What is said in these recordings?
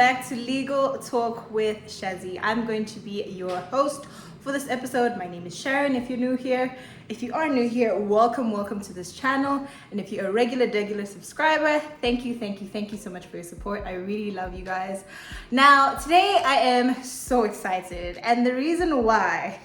back to Legal Talk with Shazzy. I'm going to be your host for this episode. My name is Sharon if you're new here. If you are new here, welcome to this channel. And if you're a regular subscriber, thank you so much for your support. I really love you guys. Now, today I am so excited. And the reason why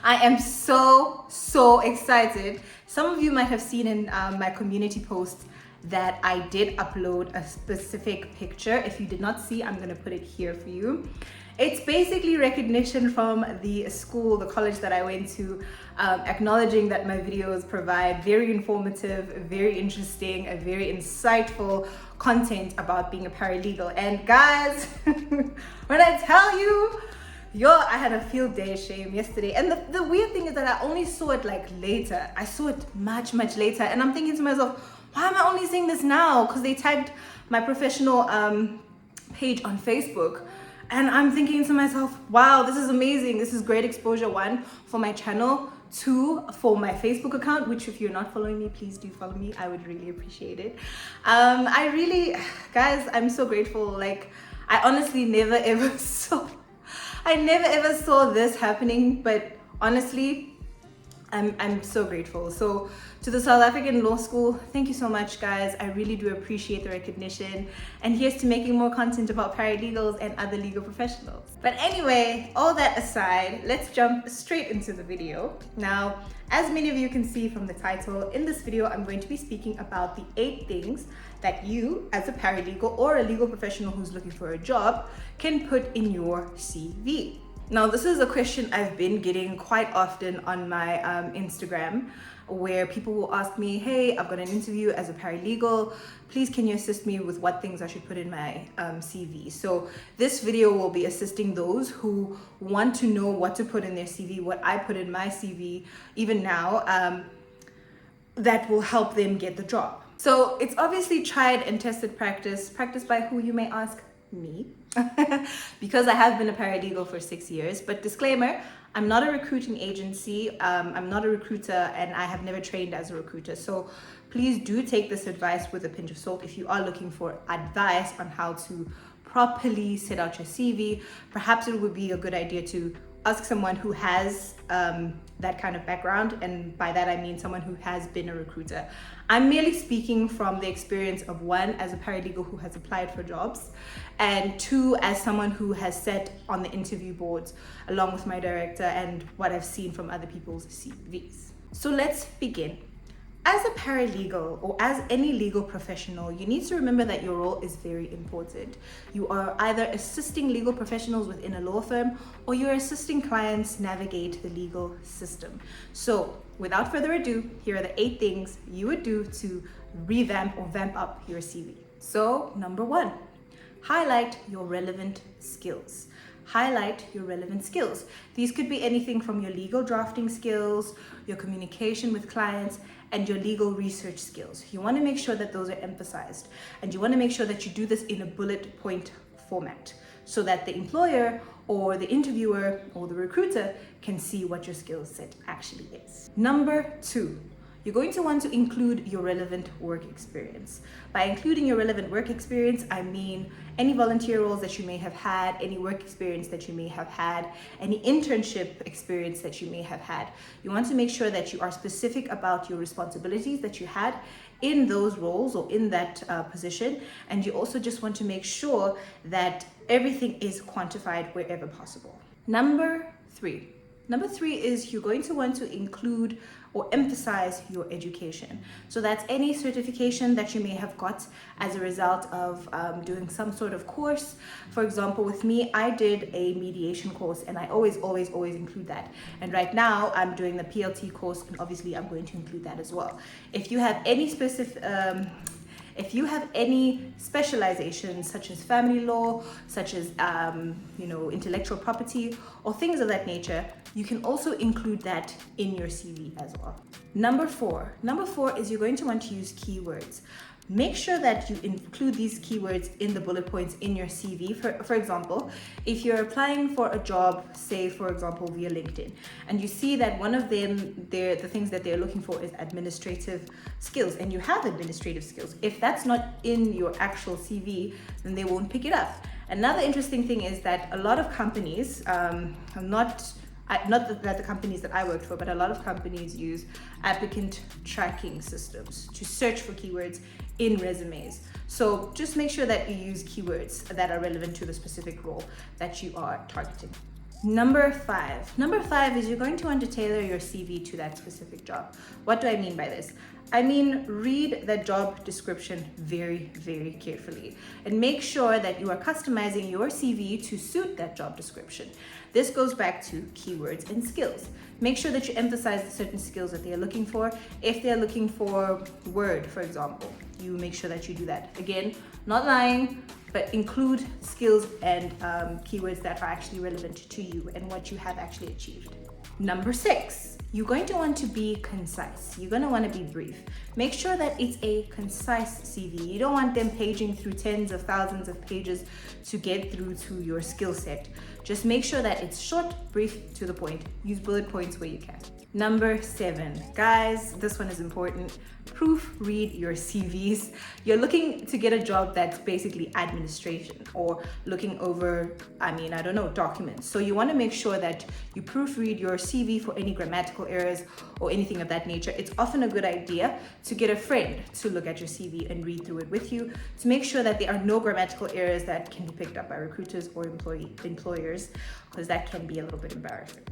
I am so excited, some of you might have seen in my community post that I did upload a specific picture. If you did not see, I'm gonna put it here for you. It's basically recognition from the school, the college that I went to, acknowledging that my videos provide very informative, very interesting, and very insightful content about being a paralegal. And guys, when I tell you, I had a field day shame yesterday. And the weird thing is that I only saw it like later. I saw it much later. And I'm thinking to myself, why am I only seeing this now? Because they tagged my professional page on Facebook. And I'm thinking to myself, wow, this is amazing. This is great exposure, one, for my channel, two, for my Facebook account, which if you're not following me, please do follow me. I would really appreciate it. Guys, I'm so grateful. Like, I honestly never ever saw this happening, but honestly, I'm so grateful. So to the South African Law School, thank you so much, guys. I really do appreciate the recognition. And here's to making more content about paralegals and other legal professionals. But anyway, all that aside, let's jump straight into the video. Now, as many of you can see from the title, in this video, I'm going to be speaking about the 8 things that you, as a paralegal or a legal professional who's looking for a job, can put in your CV. Now, this is a question I've been getting quite often on my Instagram, where people will ask me, hey, I've got an interview as a paralegal. Please, can you assist me with what things I should put in my CV? So this video will be assisting those who want to know what to put in their CV, what I put in my CV, even now, that will help them get the job. So it's obviously tried and tested practice. Practice by who, you may ask? Me. Because I have been a paralegal for 6 years. But disclaimer, I'm not a recruiting agency. I'm not a recruiter, and I have never trained as a recruiter. So please do take this advice with a pinch of salt. If you are looking for advice on how to properly set out your CV, perhaps it would be a good idea to ask someone who has that kind of background, and by that I mean someone who has been a recruiter. I'm merely speaking from the experience of, one, as a paralegal who has applied for jobs, and two, as someone who has sat on the interview boards along with my director and what I've seen from other people's CVs. So let's begin. As a paralegal or as any legal professional, you need to remember that your role is very important. You are either assisting legal professionals within a law firm, or you're assisting clients navigate the legal system. So without further ado, here are the 8 things you would do to revamp or vamp up your CV. So number 1, highlight your relevant skills. Highlight your relevant skills. These could be anything from your legal drafting skills, your communication with clients, and your legal research skills. You want to make sure that those are emphasized, and you want to make sure that you do this in a bullet point format so that the employer or the interviewer or the recruiter can see what your skill set actually is. Number 2, you're going to want to include your relevant work experience. By including your relevant work experience, I mean any volunteer roles that you may have had, any work experience that you may have had, any internship experience that you may have had. You want to make sure that you are specific about your responsibilities that you had in those roles or in that position. And you also just want to make sure that everything is quantified wherever possible. Number 3 is you're going to want to include or emphasize your education. So that's any certification that you may have got as a result of doing some sort of course. For example, with me, I did a mediation course, and I always include that. And right now I'm doing the PLT course, and obviously I'm going to include that as well. If you have any if you have any specializations such as family law, such as intellectual property or things of that nature, you can also include that in your CV as well. Number four is you're going to want to use keywords. make sure that you include these keywords in the bullet points in your CV. For example, if you're applying for a job, say for example via LinkedIn, and you see that one of them, the things that they're looking for is administrative skills, and you have administrative skills, if that's not in your actual CV, then they won't pick it up. Another interesting thing is that a lot of companies, not that the companies that I worked for, but a lot of companies use applicant tracking systems to search for keywords in resumes. So just make sure that you use keywords that are relevant to the specific role that you are targeting. Number five is you're going to want to tailor your CV to that specific job. What do I mean by this? I mean, read the job description very, very carefully and make sure that you are customizing your CV to suit that job description. This goes back to keywords and skills. Make sure that you emphasize the certain skills that they are looking for. If they're looking for Word, for example, you make sure that you do that. Again, not lying, but include skills and keywords that are actually relevant to you and what you have actually achieved. Number 6, you're going to want to be concise. You're going to want to be brief. Make sure that it's a concise CV. You don't want them paging through tens of thousands of pages to get through to your skill set. Just make sure that it's short, brief, to the point. Use bullet points where you can. Number 7, guys, this one is important. Proofread your CVs. You're looking to get a job that's basically administration or looking over, documents. So you want to make sure that you proofread your CV for any grammatical errors or anything of that nature. It's often a good idea to get a friend to look at your CV and read through it with you to make sure that there are no grammatical errors that can be picked up by recruiters or employers, because that can be a little bit embarrassing.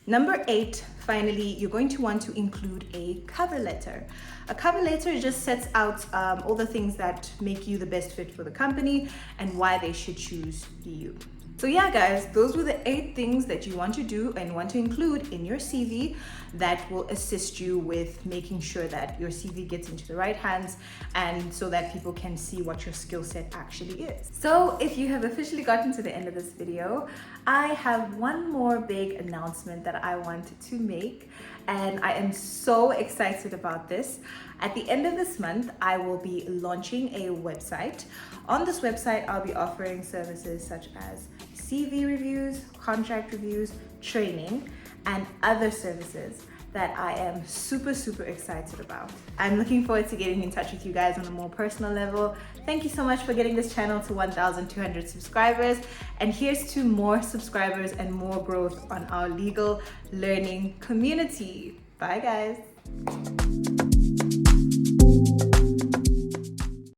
Number 8, finally, you're going to want to include a cover letter. A cover letter just sets out all the things that make you the best fit for the company and why they should choose you. So yeah, guys, those were the 8 things that you want to do and want to include in your CV that will assist you with making sure that your CV gets into the right hands and so that people can see what your skill set actually is. So if you have officially gotten to the end of this video, I have one more big announcement that I want to make, and I am so excited about this. At the end of this month, I will be launching a website. On this website, I'll be offering services such as CV reviews, contract reviews, training, and other services that I am super, super excited about. I'm looking forward to getting in touch with you guys on a more personal level. Thank you so much for getting this channel to 1,200 subscribers. And here's to more subscribers and more growth on our legal learning community. Bye, guys.